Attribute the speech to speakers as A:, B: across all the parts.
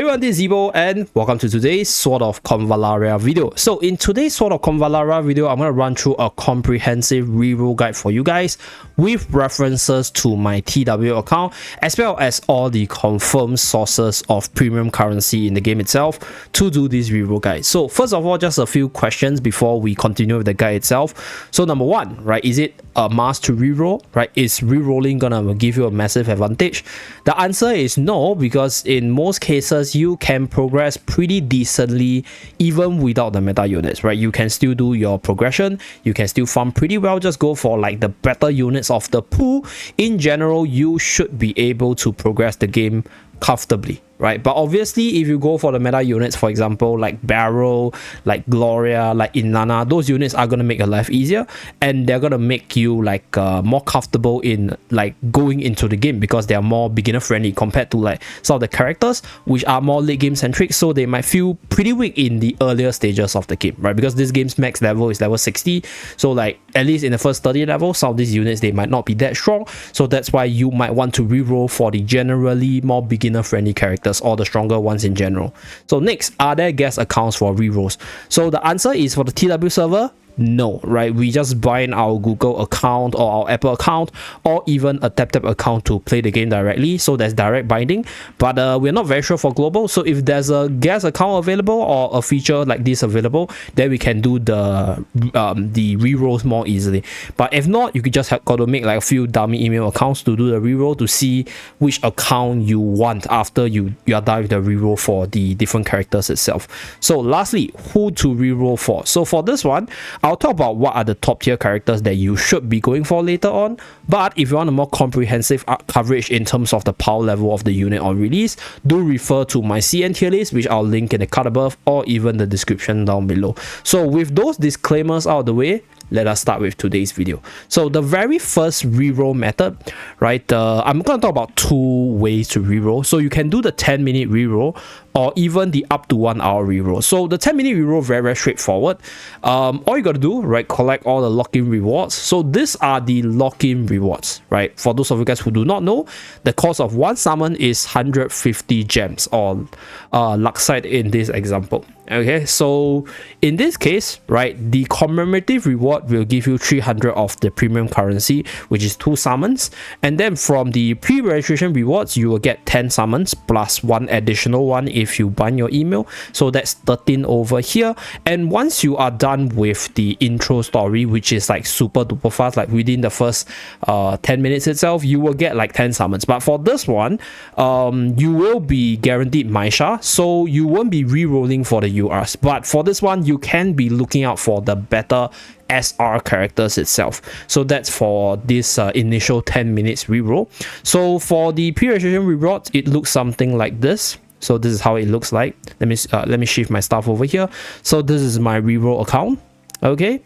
A: Hello everyone, this is Zeeebo and welcome to today's Sword of Convallaria video. So in today's Sword of Convallaria video, I'm going to run through a comprehensive reroll guide for you guys with references to my TW account as well as all the confirmed sources of premium currency in the game itself to do this reroll guide. So first of all, just a few questions before we continue with the guide itself. So number one, right, is it a must to reroll, right? Is rerolling gonna give you a massive advantage? The answer is no, because in most cases you can progress pretty decently even without the meta units, right? You can still do your progression, you can still farm pretty well, just go for like the better units of the pool. In general, you should be able to progress the game comfortably, right? But obviously if you go for the meta units, for example like Barrel, like Gloria, like Inanna, those units are going to make your life easier and they're going to make you like more comfortable in like going into the game because they are more beginner friendly compared to like some of the characters which are more late game centric, so they might feel pretty weak in the earlier stages of the game, right? Because this game's max level is level 60, so like at least in the first 30 levels, some of these units they might not be that strong, so that's why you might want to reroll for the generally more beginner friendly characters or the stronger ones in general. So next, are there guest accounts for rerolls? So the answer is for the TW server, no, right? We just bind our Google account or our Apple account or even a TapTap account to play the game directly, so there's direct binding. But we're not very sure for global, so if there's a guest account available or a feature like this available, then we can do the rerolls more easily. But if not, you could just got to make like a few dummy email accounts to do the reroll to see which account you want after you are done with the reroll for the different characters itself. So lastly, who to reroll for? So for this one, I'll talk about what are the top tier characters that you should be going for later on, but if you want a more comprehensive coverage in terms of the power level of the unit on release, do refer to my CN tier list, which I'll link in the card above or even the description down below. So with those disclaimers out of the way, let us start with today's video. So the very first reroll method, right, I'm going to talk about two ways to reroll. So you can do the 10-minute reroll or even the up to 1 hour reroll. So the 10-minute reroll, very straightforward. All you got to do, right, collect all the lock-in rewards. So these are the lock-in rewards, right? For those of you guys who do not know, the cost of one summon is 150 gems or Luxite in this example. Okay, so in this case, right, the commemorative reward will give you 300 of the premium currency, which is 2 summons, and then from the pre-registration rewards you will get 10 summons plus 1 additional one if you bind your email, so that's 13 over here. And once you are done with the intro story, which is like super duper fast, like within the first 10 minutes itself, you will get like 10 summons. But for this one, you will be guaranteed Maisha, so you won't be re-rolling for the URs, but for this one you can be looking out for the better SR characters itself. So that's for this initial 10 minutes reroll. So for the pre-registration rewards, it looks something like this. So this is how it looks like. Let me shift my stuff over here. So this is my reroll account. Okay,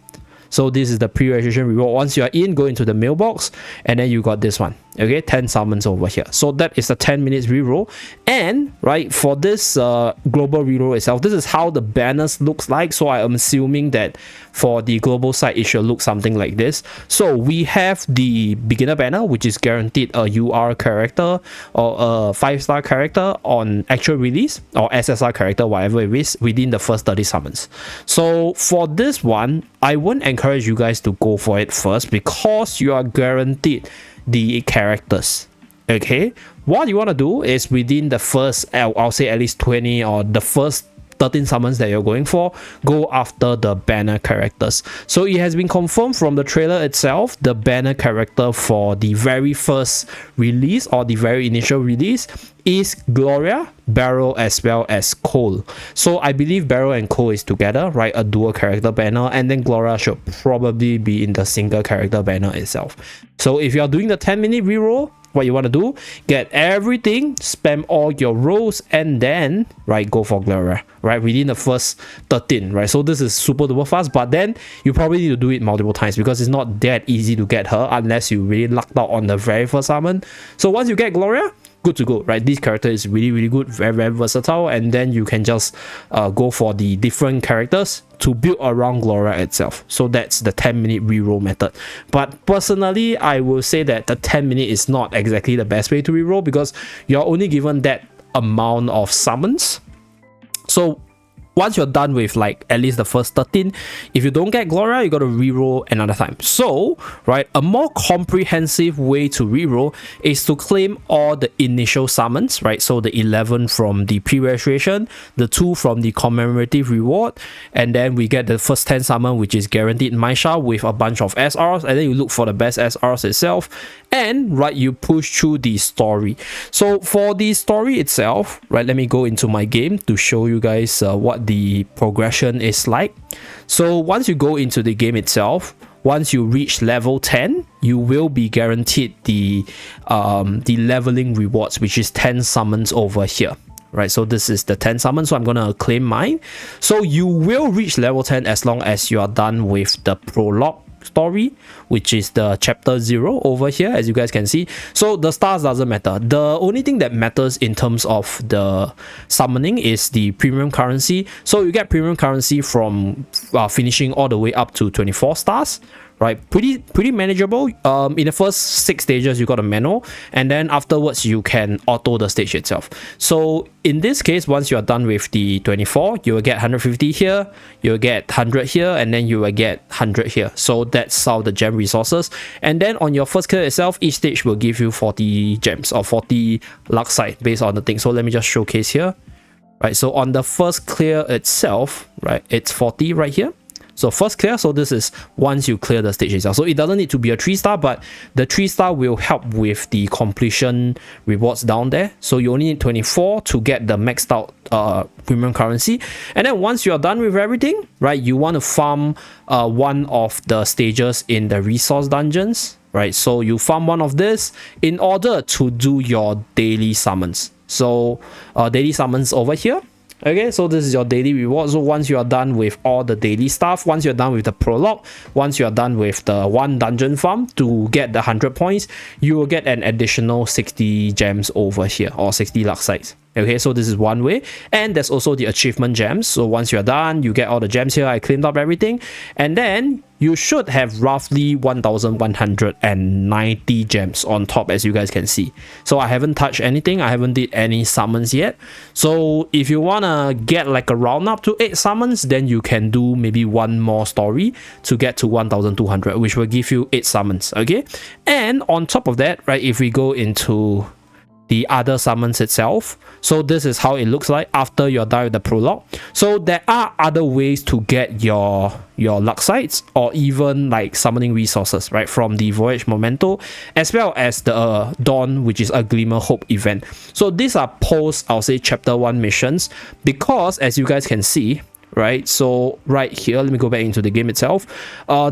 A: so this is the pre-registration reward. Once you are in, go into the mailbox and then you got this one. Okay, 10 summons over here. So that is the 10 minutes reroll. And right, for this global reroll itself, this is how the banners looks like. So I am assuming that for the global side it should look something like this. So we have the beginner banner, which is guaranteed a UR character or a 5-star character on actual release, or SSR character, whatever it is, within the first 30 summons. So for this one, I wouldn't encourage you guys to go for it first because you are guaranteed the characters. Okay, what you want to do is within the first, I'll say at least 20 or the first 13 summons that you're going for, go after the banner characters. So it has been confirmed from the trailer itself, the banner character for the very first release or the very initial release is Gloria, Barrel, as well as Cole. So I believe Barrel and Cole is together, right, a dual character banner, and then Gloria should probably be in the single character banner itself. So if you are doing the 10-minute reroll, what you want to do, get everything, spam all your rolls, and then right, go for Gloria, right, within the first 13, right? So this is super duper fast, but then you probably need to do it multiple times because it's not that easy to get her unless you really lucked out on the very first summon. So once you get Gloria, good to go, right? This character is really good, very versatile, and then you can just go for the different characters to build around Gloria itself. So that's the 10-minute reroll method. But personally, I will say that the 10-minute is not exactly the best way to reroll because you're only given that amount of summons. So once you're done with like at least the first 13, if you don't get Gloria, you got to reroll another time. So, right, a more comprehensive way to reroll is to claim all the initial summons, right? So the 11 from the pre-registration, the 2 from the commemorative reward, and then we get the first 10 summon, which is guaranteed Maisha with a bunch of SRs, and then you look for the best SRs itself, and right, you push through the story. So for the story itself, right, let me go into my game to show you guys what the progression is like. So once you go into the game itself, once you reach level 10, you will be guaranteed the leveling rewards, which is 10 summons over here. Right, so this is the 10 summons, so I'm gonna claim mine. So you will reach level 10 as long as you are done with the prologue story, which is the chapter 0 over here, as you guys can see. So the stars doesn't matter. The only thing that matters in terms of the summoning is the premium currency. So you get premium currency from finishing all the way up to 24 stars. Right, pretty manageable. In the first 6 stages you got a manual, and then afterwards you can auto the stage itself. So in this case, once you are done with the 24, you will get 150 here, you will get 100 here, and then you will get 100 here. So that's how the gem resources. And then on your first clear itself, each stage will give you 40 gems or 40 Luxite based on the thing. So let me just showcase here. Right, so on the first clear itself, right, it's 40 right here. So first clear, so this is once you clear the stage itself. So it doesn't need to be a 3-star, but the 3-star will help with the completion rewards down there. So you only need 24 to get the maxed out premium currency. And then once you're done with everything, right, you want to farm one of the stages in the resource dungeons, right? So you farm one of this in order to do your daily summons. So daily summons over here. Okay, so this is your daily reward. So once you are done with all the daily stuff, once you're done with the prologue, once you are done with the 1 dungeon farm to get the 100 points, you will get an additional 60 gems over here, or 60 Luxites. Okay, so this is one way. And there's also the achievement gems. So once you're done, you get all the gems here. I cleaned up everything, and then you should have roughly 1190 gems on top, as you guys can see. So I haven't touched anything, I haven't did any summons yet. So if you wanna get like a round up to 8 summons, then you can do maybe one more story to get to 1200, which will give you 8 summons. Okay, and on top of that, right, if we go into the other summons itself, so this is how it looks like after you're done with the prologue. So there are other ways to get your Luxites, or even like summoning resources, right, from the Voyage Memento, as well as the Dawn, which is a Glimmer Hope event. So these are post, I'll say, chapter 1 missions, because as you guys can see, right, so right here, let me go back into the game itself.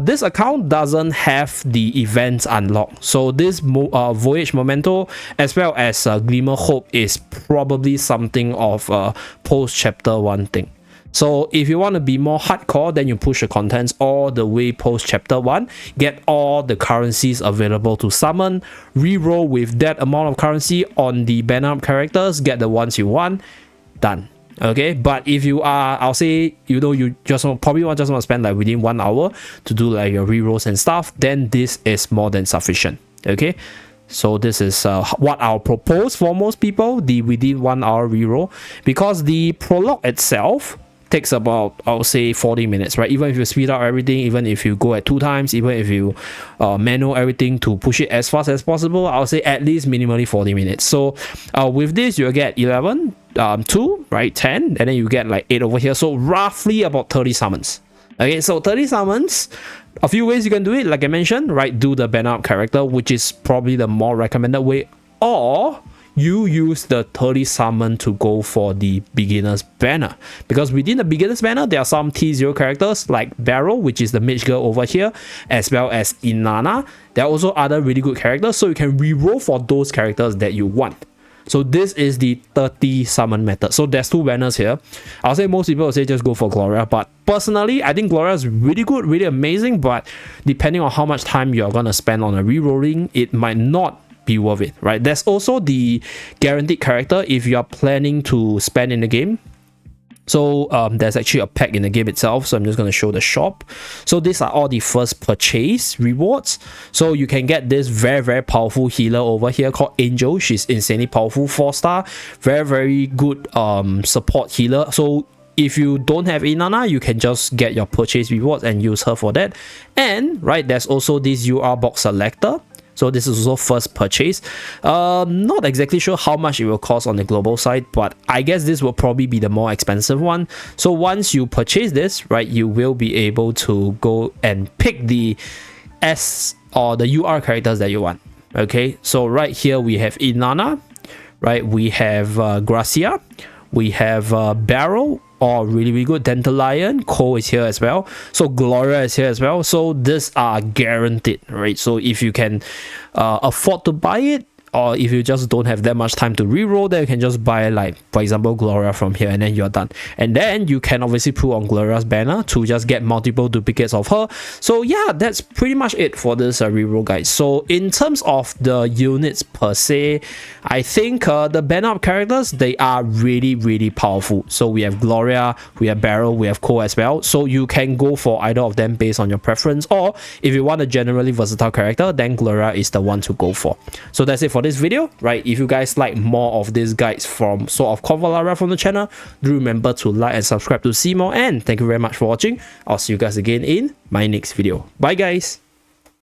A: This account doesn't have the events unlocked. So this Voyage Memento as well as Glimmer Hope is probably something of a post chapter 1 thing. So if you want to be more hardcore, then you push the contents all the way post chapter 1, get all the currencies available to summon, reroll with that amount of currency on the banner up characters, get the ones you want, done. Okay, but if you are, I'll say, you know, you just probably want to spend like within 1 hour to do like your rerolls and stuff, then this is more than sufficient. Okay, so this is what I'll propose for most people, the within 1 hour reroll, because the prologue itself takes about, I'll say, 40 minutes, right? Even if you speed up everything, even if you go at 2 times, even if you manual everything to push it as fast as possible, I'll say at least minimally 40 minutes. So with this, you'll get 11, 2, right, 10, and then you get like 8 over here. So roughly about 30 summons. Okay, so 30 summons, a few ways you can do it, like I mentioned, right? Do the banner up character, which is probably the more recommended way, or you use the 30 summon to go for the beginner's banner, because within the beginner's banner there are some T0 characters like Barrel, which is the mage girl over here, as well as Inanna. There are also other really good characters, so you can reroll for those characters that you want. So this is the 30 summon method. So there's 2 banners here. I'll say most people will say just go for Gloria, but personally I think Gloria is really good, really amazing, but depending on how much time you're gonna spend on a rerolling, it might not be worth it, right? There's also the guaranteed character if you are planning to spend in the game. So there's actually a pack in the game itself, so I'm just going to show the shop. So these are all the first purchase rewards. So you can get this very powerful healer over here called Angel. She's insanely powerful, 4-star, very good support healer. So if you don't have Inanna, you can just get your purchase rewards and use her for that. And right, there's also this UR box selector. So this is also first purchase. Not exactly sure how much it will cost on the global side, but I guess this will probably be the more expensive one. So once you purchase this, right, you will be able to go and pick the S or the UR characters that you want. Okay, so right here we have Inanna, right? We have Gracia, we have Barrel, or really good Dandelion. Cole is here as well, so Gloria is here as well. So these are guaranteed, right? So if you can afford to buy it, or if you just don't have that much time to reroll, then you can just buy, like, for example, Gloria from here, and then you're done. And then you can obviously put on Gloria's banner to just get multiple duplicates of her. So yeah, that's pretty much it for this reroll guide. So in terms of the units per se, I think the banner up characters, they are really powerful. So we have Gloria, we have Beryl, we have Cole as well. So you can go for either of them based on your preference, or if you want a generally versatile character, then Gloria is the one to go for. So that's it for this video, right? If you guys like more of these guides from Sword of Convallaria from the channel, do remember to like and subscribe to see more, and thank you very much for watching. I'll see you guys again in my next video. Bye guys.